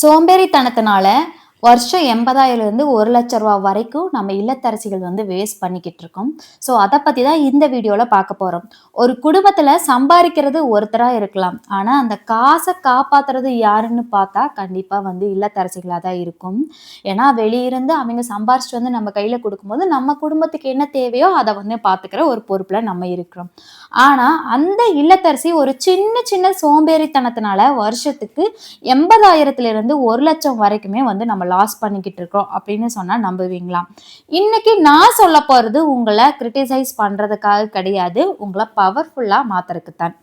சோம்பேறித்தனத்தினால வருஷம் 80,000 1 லட்ச ரூபா வரைக்கும் நம்ம இல்லத்தரசிகள் வேஸ்ட் பண்ணிக்கிட்டு இருக்கோம். ஸோ அதை பத்தி தான் இந்த வீடியோல பார்க்க போறோம். ஒரு குடும்பத்துல சம்பாதிக்கிறது ஒருத்தரா இருக்கலாம். ஆனா அந்த காசை காப்பாத்துறது யாருன்னு பார்த்தா கண்டிப்பா இல்லத்தரசிகளா தான் இருக்கும். ஏன்னா வெளியிருந்து அவங்க சம்பாரிச்சுட்டு நம்ம கையில கொடுக்கும்போது நம்ம குடும்பத்துக்கு என்ன தேவையோ அதை பார்த்துக்கிற ஒரு பொறுப்புல நம்ம இருக்கிறோம். ஆனா அந்த இல்லத்தரசி ஒரு சின்ன சின்ன சோம்பேறித்தனத்தினால வருஷத்துக்கு 80,000 1 லட்சம் வரைக்குமே நம்ம லாஸ் பண்ணிக்கிட்டு இருக்கோம் அப்படின்னு சொன்னா நம்புவீங்களா? இன்னைக்கு நான் சொல்ல போறது உங்களை கிரிட்டிசைஸ் பண்றதுக்காக கிடையாது, உங்களை பவர்ஃபுல்லா மாத்துறதுக்கு தான்.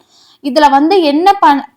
இதுல என்ன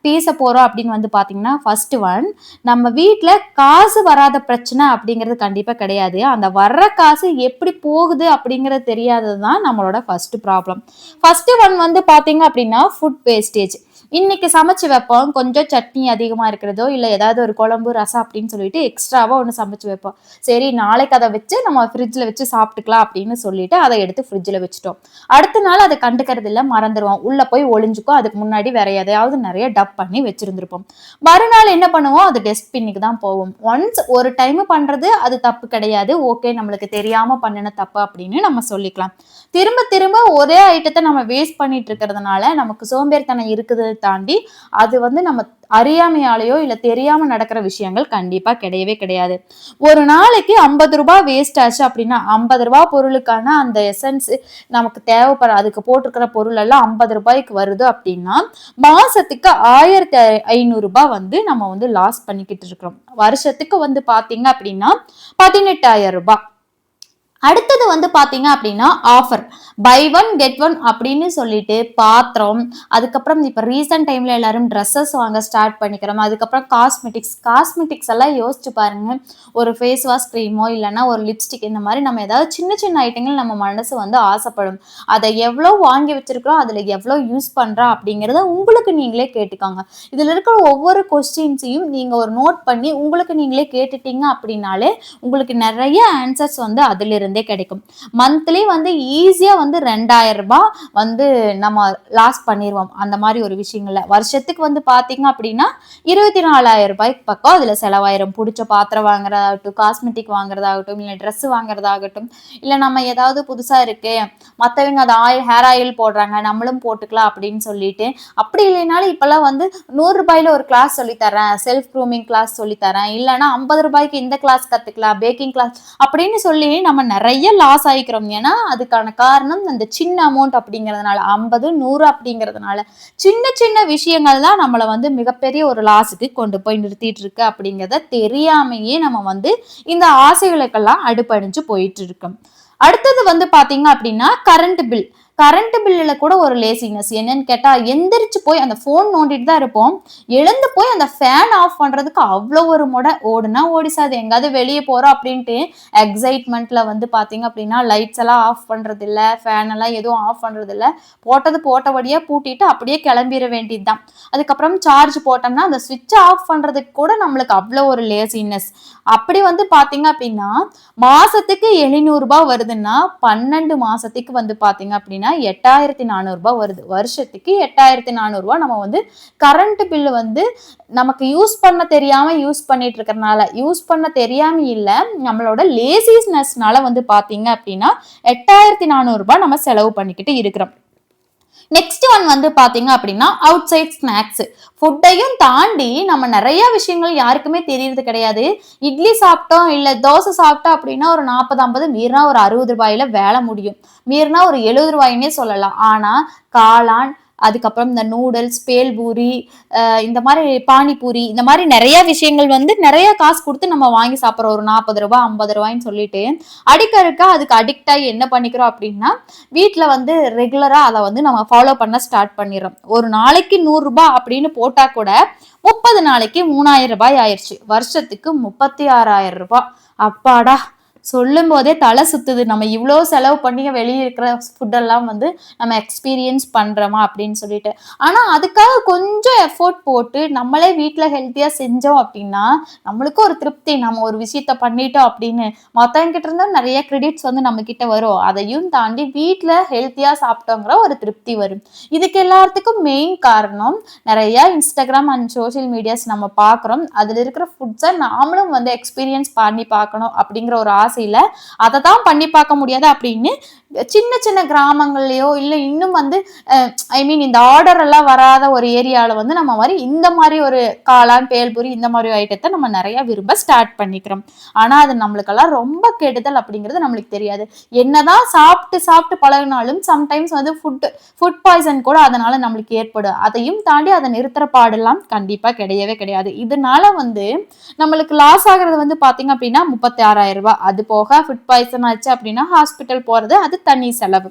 பேச போறோம் அப்படின்னு பாத்தீங்கன்னா, ஃபர்ஸ்ட் ஒன், நம்ம வீட்டுல காசு வராத பிரச்சனை அப்படிங்கிறது கண்டிப்பா கிடையாது. அந்த வர்ற காசு எப்படி போகுது அப்படிங்கிறது தெரியாததுதான் நம்மளோட ஃபர்ஸ்ட் ப்ராப்ளம். ஃபர்ஸ்ட் ஒன் பாத்தீங்க அப்படின்னா ஃபுட் வேஸ்டேஜ். இன்னைக்கு சமைச்சு வைப்போம், கொஞ்சம் சட்னி அதிகமா இருக்கிறதோ இல்ல ஏதாவது ஒரு குழம்பு ரசம் அப்படின்னு சொல்லிட்டு எக்ஸ்ட்ராவா ஒன்று சமைச்சு வைப்போம். சரி நாளைக்கு அதை வச்சு நம்ம ஃப்ரிட்ஜ்ல வச்சு சாப்பிட்டுக்கலாம் அப்படின்னு சொல்லிட்டு அதை எடுத்து ஃப்ரிட்ஜ்ல வச்சுட்டோம். அடுத்த நாள் அதை கண்டுக்கிறது இல்லை, மறந்துடுவோம், உள்ள போய் ஒளிஞ்சுக்கும். அதுக்கு முன்னாடி வேற எதையாவது நிறைய டப் பண்ணி வச்சிருந்திருப்போம். மறுநாள் என்ன பண்ணுவோம், அது டஸ்ட்பின்னுக்கு தான் போவோம். ஒன்ஸ் ஒரு டைம் பண்றது அது தப்பு கிடையாது, ஓகே நம்மளுக்கு தெரியாம பண்ணின தப்பு அப்படின்னு நம்ம சொல்லிக்கலாம். திரும்ப திரும்ப ஒரே ஐட்டத்தை நம்ம வேஸ்ட் பண்ணிட்டு இருக்கிறதுனால நமக்கு சோம்பேறித்தனம் இருக்குது தாண்டி அது நம்ம அறியாமையாலேயோ இல்ல தெரியாம நடக்கிற விஷயங்கள் கண்டிப்பா கிடையவே கிடையாது. ஒரு நாளைக்கு 50 ரூபாய் வேஸ்ட் ஆச்சு அப்படின்னா 50 ரூபாய் பொருளுக்கான அந்த எசன்ஸ் நமக்கு தேவைப்பட அதுக்கு போட்டிருக்கிற பொருள் எல்லாம் 50 ரூபாய்க்கு வருது அப்படின்னா மாசத்துக்கு 1,500 ரூபாய் நம்ம லாஸ் பண்ணிக்கிட்டு இருக்கிறோம். வருஷத்துக்கு பாத்தீங்க அப்படின்னா 18,000 ரூபாய். அடுத்தது பாத்தீங்க அப்படின்னா offer, buy one get one அப்படின்னு சொல்லிட்டு பாத்திரம், அதுக்கப்புறம் இப்ப ரீசன்ட் டைம்ல எல்லாரும் ட்ரெஸ்ஸஸ் வாங்க ஸ்டார்ட் பண்ணிக்கிறோம். அதுக்கப்புறம் காஸ்மெட்டிக்ஸ் எல்லாம் யோசிச்சு பாருங்க. ஒரு ஃபேஸ் வாஷ் கிரீமோ இல்லைன்னா ஒரு லிப்ஸ்டிக், இந்த மாதிரி நம்ம ஏதாவது சின்ன சின்ன ஐட்டங்கள் நம்ம மனசு ஆசைப்படும். அதை எவ்வளவு வாங்கி வச்சிருக்கிறோம், அதுல எவ்வளவு யூஸ் பண்றோம் அப்படிங்கறத உங்களுக்கு நீங்களே கேட்டுக்காங்க. இதுல இருக்கிற ஒவ்வொரு கொஸ்டின்ஸையும் நீங்க ஒரு நோட் பண்ணி உங்களுக்கு நீங்களே கேட்டுட்டீங்க அப்படின்னாலே உங்களுக்கு நிறைய ஆன்சர்ஸ் அதுல இருந்தே கிடைக்கும். மந்த்லி ஈஸியா 2,000 ரூபாய் நம்ம லாஸ் பண்ணிடுவோம். அந்த மாதிரி ஒரு விஷயங்கள்ல வருஷத்துக்கு பாத்தீங்க அப்படின்னா 24,000 ரூபாய்க்கு பக்கம் அதுல செலவாயிரும். பிடிச்ச பாத்திரம் வாங்குறதாகட்டும், காஸ்மெட்டிக் வாங்குறதாகட்டும், இல்ல ட்ரெஸ் வாங்குறதாகட்டும், இல்ல நம்ம ஏதாவது புதுசா இருக்கு மத்தவங்க அது ஹேர் ஆயில் போடுறாங்க நம்மளும் போட்டுக்கலாம் அப்படின்னு சொல்லிட்டு, அப்படி இல்லைனாலும் இப்பெல்லாம் 100 ரூபாயில ஒரு கிளாஸ் சொல்லி தரேன், செல்ஃப் க்ரூமிங் கிளாஸ் சொல்லி தரேன், இல்லைன்னா 50 ரூபாய்க்கு இந்த கிளாஸ் கத்துக்கலாம், பேக்கிங் கிளாஸ் அப்படின்னு சொல்லி நம்ம நிறைய லாஸ் ஆயிக்கிறோம். ஏன்னா அதுக்கான காரணம் அந்த சின்ன அமௌண்ட் அப்படிங்கிறதுனால, 50 100 அப்படிங்கிறதுனால சின்ன சின்ன விஷயங்கள் தான் நம்மளை மிகப்பெரிய ஒரு லாஸுக்கு கொண்டு போய் நிறுத்திட்டு இருக்கு அப்படிங்கிறத தெரியாமையே நம்ம இந்த ஆசைகளுக்கெல்லாம் அடுப்படைஞ்சு போயிட்டு இருக்கோம். அடுத்தது பாத்தீங்க அப்படின்னா கரண்ட் பில்லுல கூட ஒரு லேசினஸ் என்னன்னு கேட்டா, எந்திரிச்சு போய் அந்த போன் நோண்டிட்டு தான் இருப்போம், எழுந்து போய் அந்த ஃபேன் ஆஃப் பண்றதுக்கு அவ்வளவு ஒரு முறை ஓடுனா ஓடிசாது. எங்காவது வெளியே போறோம் அப்படின்ட்டு எக்ஸைட்மெண்ட்ல பாத்தீங்க அப்படின்னா லைட்ஸ் எல்லாம் ஆஃப் பண்றது இல்ல, ஃபேன் எல்லாம் எதுவும் ஆஃப் பண்றது இல்ல, போட்டபடியா பூட்டிட்டு அப்படியே கிளம்பிட வேண்டியதுதான். அதுக்கப்புறம் சார்ஜ் போட்டோம்னா அந்த சுவிட்ச் ஆஃப் பண்றதுக்கு கூட நம்மளுக்கு அவ்வளவு ஒரு லேசினஸ். அப்படி பாத்தீங்க அப்படின்னா மாசத்துக்கு 700 ரூபாய் வருதுன்னா 12 மாசத்துக்கு பாத்தீங்க அப்படின்னா 8,400 ரூபாய் வருது. வருஷத்துக்கு 8,400 ரூபாய் நம்ம கரண்ட் பில்லு நமக்கு யூஸ் பண்ண தெரியாம யூஸ் பண்ணிட்டு இருக்கறனால, யூஸ் பண்ண தெரியாம இல்ல நம்மளோட லேசினஸ்னால பாத்தீங்க அப்படின்னா 8,400 ரூபாய் நம்ம செலவு பண்ணிக்கிட்டு இருக்கிறோம். நெக்ஸ்ட் ஒன் பாத்தீங்க அப்படின்னா அவுட் சைட் ஸ்நாக்ஸ். ஃபுட்டையும் தாண்டி நம்ம நிறைய விஷயங்கள் யாருக்குமே தெரியறது கிடையாது. இட்லி சாப்பிட்டோம் இல்ல தோசை சாப்பிட்டோம் அப்படின்னா ஒரு 40-50, மீறினா ஒரு 60 ரூபாயில வேலை முடியும், மீறினா ஒரு 70 ரூபாயின்னே சொல்லலாம். ஆனா காளான், அதுக்கப்புறம் இந்த நூடுல்ஸ், பேல்பூரி, இந்த மாதிரி பானிபூரி, இந்த மாதிரி நிறைய விஷயங்கள் நிறைய காசு கொடுத்து நம்ம வாங்கி சாப்பிட்றோம். ஒரு 40 ரூபாய் 50 ரூபாய்ன்னு சொல்லிட்டு அடிக்கடிக்கா அதுக்கு அடிக்ட் ஆகி என்ன பண்ணிக்கிறோம் அப்படின்னா வீட்டுல ரெகுலரா அதை நம்ம ஃபாலோ பண்ண ஸ்டார்ட் பண்ணிடுறோம். ஒரு நாளைக்கு 100 ரூபாய் அப்படின்னு போட்டா கூட 30 நாளைக்கு 3,000 ரூபாய் ஆயிடுச்சு. வருஷத்துக்கு 36,000 ரூபாய். அப்பாடா, சொல்லும் போதே தலை சுத்துது. நம்ம இவ்ளோ செலவு பண்ணி வெளிய இருக்கிற ஃபுட்டெல்லாம் வந்து நம்ம எக்ஸ்பீரியன்ஸ் பண்றோமா அப்படின்னு சொல்லிட்டு. ஆனா அதுக்காக கொஞ்சம் எஃபோர்ட் போட்டு நம்மளே வீட்ல ஹெல்த்தியா செஞ்சோம் அப்படின்னா, நம்மளுக்கும் ஒரு திருப்தி. நம்ம ஒரு விஷயத்த பண்ணிட்டோம் அப்படின்னு. மத்தவங்க கிட்ட இருந்து நெறைய கிரெடிட்ஸ் வந்து நம்ம கிட்ட வரும். அதையும் தாண்டி வீட்ல ஹெல்த்தியா சாப்பிட்டோங்கிற ஒரு திருப்தி வரும். இதுக்கு எல்லாத்துக்கும் மெயின் காரணம் நெறைய Instagram அண்ட் சோசியல் மீடியாஸ் நம்ம பார்க்குறோம். அதுல இருக்கிற ஃபுட்ஸ நாமளும் வந்து எக்ஸ்பீரியன்ஸ் பண்ணி பார்க்கணும் அப்படிங்கிற ஒரு ஆசையில, அத தான் பண்ணி பார்க்க முடியாது அப்படின்னு சின்ன சின்ன கிராமங்கள்லயோ, இல்ல இன்னும் வந்து ஐ மீன் இந்த ஆர்டர் எல்லாம் வராத ஒரு ஏரியால வந்து நம்ம மாரி இந்த மாரி ஒரு காளான், பேல்பூரி இந்த மாரி ஐட்டத்த நம்ம நெறைய விரும்ப ஸ்டார்ட் பண்ணிக்கிறோம். ஆனா அது நம்மளுக்கெல்லாம் ரொம்ப கெடுதல் அப்படிங்கிறது நம்மளுக்கு தெரியாது. என்னதான் சாப்பிட்டு சாப்பிட்டு பழகுனாலும் சம்டைம்ஸ் வந்து ஃபுட் பாய்சன் கூட அதனால நம்மளுக்கு ஏற்படும். அதையும் தாண்டி அதை நிறுத்துற பாடெல்லாம் கண்டிப்பா கிடையவே கிடையாது. இதனால வந்து நம்மளுக்கு லாஸ் ஆகுறது வந்து பாத்தீங்க அப்படின்னா 36,000 ரூபாய். அது போக ஃபுட் பாய்சன் ஆச்சு அப்படின்னா ஹாஸ்பிட்டல் போறது அது தனி செலவு.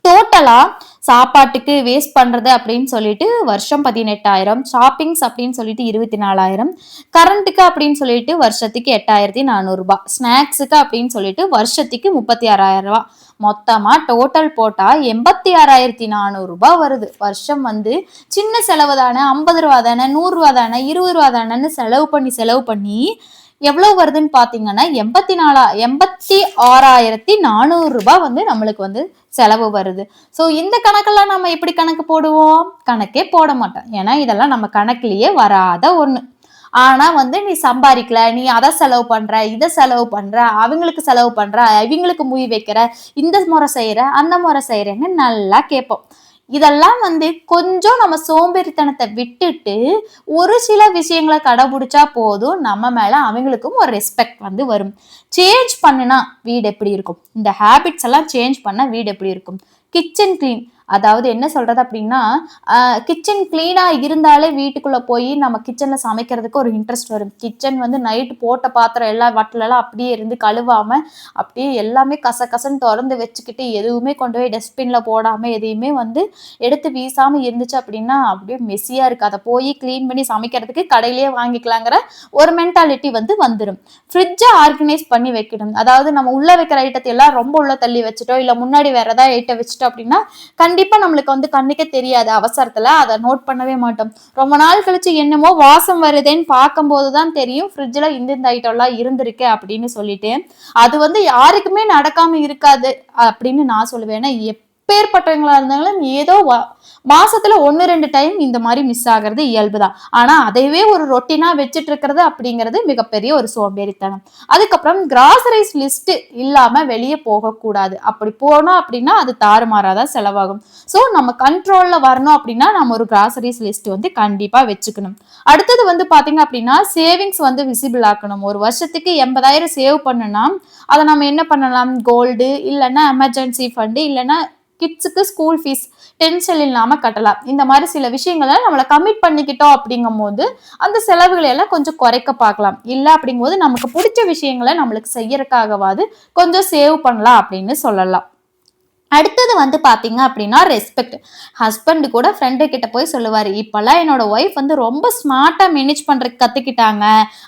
டோட்டலா சாப்பாட்டுக்கு வேஸ்ட் பண்றது அப்படின்னு சொல்லிட்டு வருஷம் 18,000, ஷாப்பிங்ஸ் அப்படின்னு சொல்லிட்டு 24,000, கரண்ட்டுக்கு அப்படின்னு சொல்லிட்டு வருஷத்துக்கு 8,400 ரூபாய், ஸ்நாக்ஸுக்கு அப்படின்னு சொல்லிட்டு வருஷத்துக்கு 36,000 ரூபாய். மொத்தமா டோட்டல் போட்டா 86,400 ரூபாய் வருது. வருஷம் வந்து சின்ன செலவு தானே, 50 ரூபா தானே, 100 ரூபா தானே, 20 ரூபா தானேன்னு செலவு பண்ணி எவ்வளவு வருதுன்னு பாத்தீங்கன்னா 86,400 ரூபாய் வந்து நம்மளுக்கு வந்து செலவு வருது. சோ இந்த கணக்கெல்லாம் நம்ம எப்படி கணக்கு போடுவோம்? கணக்கே போட மாட்டோம். ஏன்னா இதெல்லாம் நம்ம கணக்குலயே வராத ஒண்ணு. ஆனா வந்து நீ சம்பாதிக்கல, நீ அதை செலவு பண்ற, இதை செலவு பண்ற, அவங்களுக்கு செலவு பண்ற, இவங்களுக்கு முய் வைக்கிற, இந்த முறை செய்யற, அந்த முறை செய்யறேன்னு நல்லா கேட்போம். இதெல்லாம் வந்து கொஞ்சம் நம்ம சோம்பேறித்தனத்தை விட்டுட்டு ஒரு சில விஷயங்களை கடைபிடிச்சா போதும், நம்ம மேல அவங்களுக்கும் ஒரு ரெஸ்பெக்ட் வந்து வரும். சேஞ்ச் பண்ணுனா வீடு எப்படி இருக்கும்? இந்த ஹேபிட்ஸ் எல்லாம் சேஞ்ச் பண்ணா வீடு எப்படி இருக்கும்? கிச்சன் கிளீன், அதாவது என்ன சொல்றது அப்படின்னா கிச்சன் கிளீனா இருந்தாலே வீட்டுக்குள்ள போய் நம்ம கிச்சன்ல சமைக்கிறதுக்கு ஒரு இன்ட்ரெஸ்ட் வரும். கிச்சன் வந்து நைட்டு போட்ட பாத்திரம் எல்லாம் வட்டலெல்லாம் அப்படியே இருந்து கழுவாம அப்படியே எல்லாமே கசகசன்னு திறந்து வச்சுக்கிட்டு எதுவுமே கொண்டு போய் டஸ்ட்பின்ல போடாம எதையுமே வந்து எடுத்து வீசாம இருந்துச்சு அப்படின்னா அப்படியே மெஸ்ஸியா இருக்கு. அதை போய் கிளீன் பண்ணி சமைக்கிறதுக்கு கடையிலேயே வாங்கிக்கலாங்கிற ஒரு மென்டாலிட்டி வந்து வந்துடும். ஃப்ரிட்ஜை ஆர்கனைஸ் பண்ணி வைக்கணும். அதாவது நம்ம உள்ள வைக்கிற ஐட்டத்தை எல்லாம் ரொம்ப உள்ள தள்ளி வச்சுட்டோம், இல்ல முன்னாடி வேற ஏதாவது ஐட்டம் வச்சுட்டோம் அப்படின்னா கண்டிப்பா நம்மளுக்கு வந்து கண்ணுக்கே தெரியாது. அவசரத்துல அதை நோட் பண்ணவே மாட்டோம். ரொம்ப நாள் கழிச்சு என்னமோ வாசம் வருதுன்னு பார்க்கும் போதுதான் தெரியும் ஃப்ரிட்ஜ்ல இந்த ஐட்டம் எல்லாம் இருந்திருக்கு அப்படின்னு சொல்லிட்டு. அது வந்து யாருக்குமே நடக்காம இருக்காது அப்படின்னு நான் சொல்லுவேன். ஏன்னா எப்பேற்பட்டவங்களா இருந்தாலும் ஏதோ மாசத்துல 1-2 டைம் இந்த மாதிரி மிஸ் ஆகிறது இயல்புதான். ஆனா அதைவே ஒரு ரொட்டீனா வச்சுட்டு இருக்கிறது அப்படிங்கிறது மிகப்பெரிய ஒரு சோம்பேறித்தனம். அதுக்கப்புறம் கிராசரிஸ் லிஸ்ட் இல்லாம வெளியே போகக்கூடாது. அப்படி போனோம் அப்படின்னா அது தாறுமாறாதான் செலவாகும். சோ நம்ம கண்ட்ரோல்ல வரணும் அப்படின்னா நம்ம ஒரு கிராசரிஸ் லிஸ்ட் வந்து கண்டிப்பா வச்சுக்கணும். அடுத்தது வந்து பாத்தீங்க அப்படின்னா சேவிங்ஸ் வந்து விசிபிள் ஆக்கணும். ஒரு வருஷத்துக்கு 80,000 சேவ் பண்ணுனா அதை நம்ம என்ன பண்ணலாம்? கோல்டு, இல்லைன்னா எமர்ஜென்சி ஃபண்டு, இல்லைன்னா கிட்ஸுக்கு ஸ்கூல் ஃபீஸ் டென்ஷன் இல்லாம கட்டலாம். இந்த மாதிரி சில விஷயங்களை நம்மளை கமிட் பண்ணிக்கிட்டோம் அப்படிங்கும் போது அந்த செலவுகளை எல்லாம் கொஞ்சம் குறைக்க பார்க்கலாம். இல்லை அப்படிங்கும் போது நமக்கு பிடிச்ச விஷயங்களை நம்மளுக்கு செய்யறதுக்காகவாது கொஞ்சம் சேவ் பண்ணலாம் அப்படின்னு சொல்லலாம். அடுத்தது வந்து பாத்தீங்க அப்படின்னா ரெஸ்பெக்ட். ஹஸ்பண்ட் கூட ஃப்ரெண்டு கிட்ட போய் சொல்லுவாரு, இப்பெல்லாம் என்னோட ஒய்ஃப் வந்து ரொம்ப ஸ்மார்ட்டா மேனேஜ் பண்றதுக்கு கத்துக்கிட்டாங்க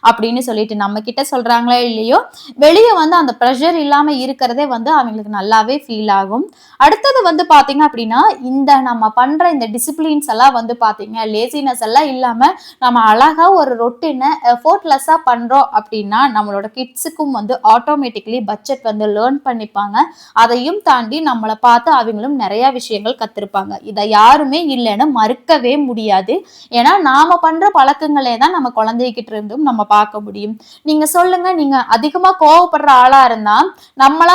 அப்படின்னு சொல்லிட்டு. நம்ம கிட்ட சொல்றாங்களோ இல்லையோ வெளியே வந்து அந்த ப்ரெஷர் இல்லாம இருக்கிறதே வந்து அவங்களுக்கு நல்லாவே ஃபீல் ஆகும். அடுத்தது வந்து பாத்தீங்க அப்படின்னா இந்த நம்ம பண்ற இந்த டிசிப்ளின்ஸ் எல்லாம் வந்து பாத்தீங்க லேசினஸ் எல்லாம் இல்லாம நம்ம அழகா ஒரு ரொட்டீனை எஃபோர்ட்லெஸ்ஸா பண்றோம் அப்படின்னா நம்மளோட கிட்ஸுக்கும் வந்து ஆட்டோமேட்டிக்கலி பட்ஜெட் வந்து லேர்ன் பண்ணிப்பாங்க. அதையும் தாண்டி நம்மளை பார்த்து அவங்களும் நிறைய விஷயங்கள் கத்திருப்பாங்க. இதை யாருமே இல்லைன்னு மறுக்கவே முடியாது. ஏன்னா நாம பண்ற பழக்கங்களே தான் நம்ம குழந்தைகிட்ட இருந்தும் நம்ம பார்க்க முடியும். நீங்க சொல்லுங்க, நீங்க அதிகமா கோவப்படுற ஆளா இருந்தா நம்மள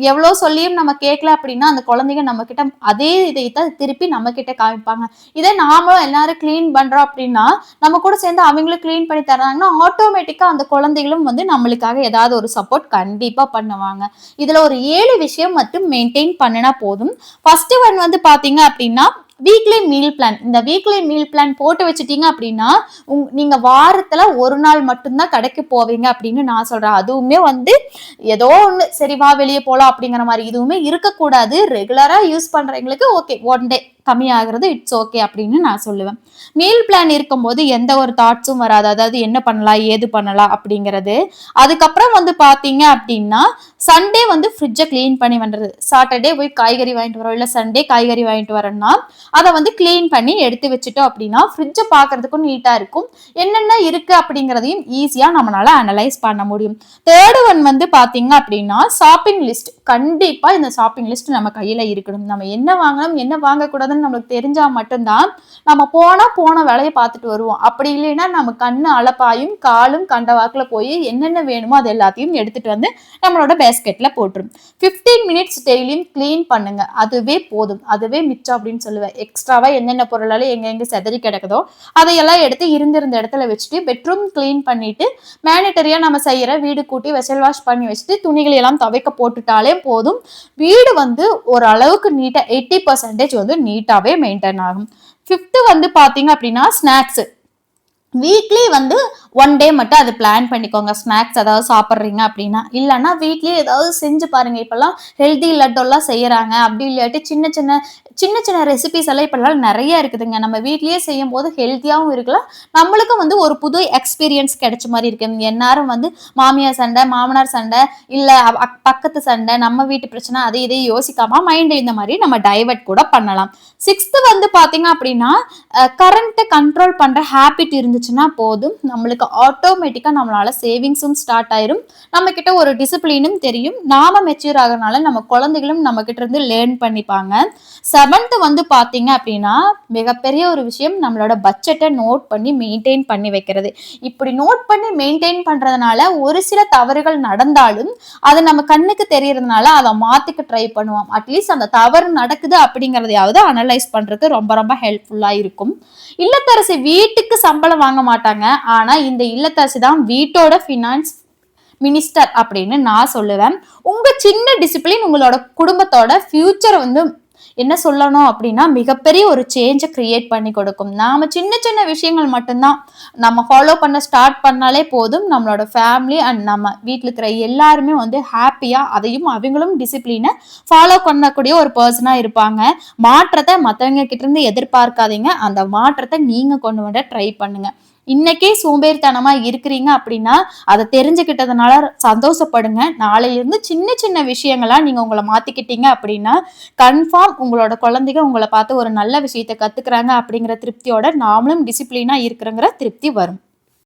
எவ்வளவு சொல்லியும் நம்ம கேட்கல அப்படின்னா அந்த குழந்தைங்க நம்ம கிட்ட அதே இதைத்தான் திருப்பி நம்ம கிட்ட காமிப்பாங்க. இதே நாமளும் எல்லாரும் கிளீன் பண்றோம் அப்படின்னா நம்ம கூட சேர்ந்து அவங்களும் கிளீன் பண்ணி தர்றாங்கன்னா ஆட்டோமேட்டிக்கா அந்த குழந்தைகளும் வந்து நம்மளுக்காக ஏதாவது ஒரு சப்போர்ட் கண்டிப்பா பண்ணுவாங்க. இதுல ஒரு 7 விஷயம் மட்டும் மெயின்டைன் பண்ணினா போதும். ஃபர்ஸ்ட் ஒன் வந்து பாத்தீங்க அப்படின்னா வீக்லி மீல் பிளான். இந்த வீக்லி மீல் பிளான் போட்டு வச்சுட்டீங்க அப்படின்னா நீங்க வாரத்துல ஒரு நாள் மட்டும்தான் கடைக்கு போவீங்க அப்படின்னு நான் சொல்றேன். அதுவுமே வந்து ஏதோ ஒண்ணு சரி வா வெளியே போலாம் அப்படிங்கிற மாதிரி இதுவுமே இருக்கக்கூடாது. ரெகுலரா யூஸ் பண்றவங்களுக்கு ஓகே, ஒன் டே கம்மியாகிறது இட்ஸ் ஓகே அப்படின்னு நான் சொல்லுவேன். மீல் பிளான் இருக்கும்போது எந்த ஒரு தாட்ஸும் வராது. அதாவது என்ன பண்ணலாம் ஏது பண்ணலாம் அப்படிங்கிறது. அதுக்கப்புறம் வந்து பாத்தீங்க அப்படின்னா சண்டே வந்து ஃப்ரிட்ஜை கிளீன் பண்ணி வந்துடுது. சாட்டர்டே போய் காய்கறி வாங்கிட்டு வரோம், இல்லை சண்டே காய்கறி வாங்கிட்டு வரோம்னா அதை வந்து கிளீன் பண்ணி எடுத்து வச்சுட்டோம் அப்படின்னா ஃப்ரிட்ஜை பார்க்கறதுக்கும் நீட்டா இருக்கும். என்னென்ன இருக்கு அப்படிங்கிறதையும் ஈஸியா நம்மளால அனலைஸ் பண்ண முடியும். தேர்ட் ஒன் வந்து பாத்தீங்க அப்படின்னா ஷாப்பிங் லிஸ்ட். கண்டிப்பா இந்த ஷாப்பிங் லிஸ்ட் நம்ம கையில இருக்கணும். நம்ம என்ன வாங்கணும் என்ன வாங்கக்கூடாதுன்னு நம்மளுக்கு தெரிஞ்சா மட்டும்தான் நம்ம போன வேலையை பார்த்துட்டு வருவோம். அப்படி இல்லைன்னா நம்ம கண்ணு அலப்பாயும் காலும் கண்ட வாக்குல போய் என்னென்ன வேணுமோ அது எல்லாத்தையும் எடுத்துட்டு வந்து நம்மளோட பேஸ்கெட்ல போட்டுரும். 15 மினிட்ஸ் டெய்லியும் கிளீன் பண்ணுங்க. அதுவே போதும், அதுவே மிச்சம் அப்படின்னு சொல்லுவேன். எக்ஸ்ட்ராவா என்னென்ன பொருளாலும் எங்க செதறி கிடக்குதோ அதையெல்லாம் எடுத்து இருந்திருந்த இடத்துல வச்சுட்டு பெட்ரூம் கிளீன் பண்ணிட்டு மேனிட்டரியா நம்ம செய்யற வீடு கூட்டி வெசல் வாஷ் பண்ணி வச்சுட்டு துணிகளை எல்லாம் துவைக்க போட்டுட்டாலே போதும். வீடு வந்து ஒரு அளவுக்கு நீட்டா 80% வந்து நீட்டாவே மெயின்டைன் ஆகும். 5th வந்து பாத்தீங்க அப்படின்னா ஸ்நாக்ஸ். வீக்லி வந்து ஒன் டே மட்டும் அது பிளான் பண்ணிக்கோங்க. ஸ்நாக்ஸ் ஏதாவது சாப்பிட்றீங்க அப்படின்னா, இல்லைன்னா வீட்லயே ஏதாவது செஞ்சு பாருங்க. இப்பெல்லாம் ஹெல்தி லட்டெல்லாம் செய்யறாங்க. அப்படி இல்லாட்டி சின்ன சின்ன சின்ன சின்ன ரெசிபிஸ் எல்லாம் இப்பெல்லாம் நிறைய இருக்குதுங்க. நம்ம வீட்லயே செய்யும் போது ஹெல்த்தியாகவும் இருக்கலாம், நம்மளுக்கும் வந்து ஒரு புது எக்ஸ்பீரியன்ஸ் கிடைச்ச மாதிரி இருக்கு. எல்லாரும் வந்து மாமியார் சண்டை மாமனார் சண்டை இல்ல பக்கத்து சண்டை நம்ம வீட்டு பிரச்சனை அதை இதையும் யோசிக்காம மைண்ட் இந்த மாதிரி நம்ம டைவர்ட் கூட பண்ணலாம். 6th வந்து பாத்தீங்க அப்படின்னா கரண்ட்டை கண்ட்ரோல் பண்ற ஹேபிட் இருந்துச்சுன்னா போதும், நம்மளுக்கு ஆட்டோமேட்டிக்கா நம்மளால சேவிங்ஸும் ஸ்டார்ட் ஆயிரும். நம்ம கிட்ட ஒரு டிசிப்ளினும் தெரியும். நாம மெச்சூர் ஆகிறதுனால நம்ம குழந்தைகளும் நம்ம கிட்ட இருந்து லேர்ன் பண்ணிப்பாங்க. 7th வந்து பாத்தீங்க அப்படின்னா மிகப்பெரிய ஒரு விஷயம், நம்மளோட பட்ஜெட்டை நோட் பண்ணி மெயின்டைன் பண்ணி வைக்கிறது. இப்படி நோட் பண்ணி மெயின்டைன் பண்றதுனால ஒரு சில தவறுகள் நடந்தாலும் அது நம்ம கண்ணுக்கு தெரியறதுனால அதை மாத்திக்க ட்ரை பண்ணுவோம். அட்லீஸ்ட் அந்த தவறு நடக்குது அப்படிங்கறதையாவது அனலைஸ் பண்றதுக்கு ரொம்ப ரொம்ப ஹெல்ப்ஃபுல்லா இருக்கும். இல்லத்தரசி வீட்டுக்கு சம்பளம் வாங்க மாட்டாங்க, ஆனா இந்த இல்லத்தரசி தான் வீட்டோட ஃபினான்ஸ் மினிஸ்டர் அப்படின்னு நான் சொல்லுவேன். உங்க சின்ன டிசிப்ளின் உங்களோட குடும்பத்தோட ஃபியூச்சர் வந்து என்ன சொல்லணும் அப்படின்னா மிகப்பெரிய ஒரு சேஞ்சை கிரியேட் பண்ணி கொடுக்கும். நாம சின்ன சின்ன விஷயங்கள் மட்டும்தான் நம்ம ஃபாலோ பண்ண ஸ்டார்ட் பண்ணாலே போதும், நம்மளோட ஃபேமிலி அண்ட் நம்ம வீட்டில் இருக்கிற எல்லாருமே வந்து ஹாப்பியா அதையும் அவங்களும் டிசிப்ளினை ஃபாலோ பண்ணக்கூடிய ஒரு பர்சனா இருப்பாங்க. மாற்றத்தை மற்றவங்க கிட்ட இருந்து எதிர்பார்க்காதீங்க, அந்த மாற்றத்தை நீங்க கொண்டு வர ட்ரை பண்ணுங்க. இன்னைக்கே சோம்பேறித்தனமா இருக்கிறீங்க அப்படின்னா அதை தெரிஞ்சுக்கிட்டதுனால சந்தோஷப்படுங்க. நாளையிலிருந்து சின்ன சின்ன விஷயங்களா நீங்க உங்களை மாத்திக்கிட்டீங்க அப்படின்னா கன்ஃபார்ம் உங்களோட குழந்தைங்க உங்களை பார்த்து ஒரு நல்ல விஷயத்த கத்துக்கிறாங்க அப்படிங்கிற திருப்தியோட நாமளும் டிசிப்ளினா இருக்கிறங்கிற திருப்தி வரும்.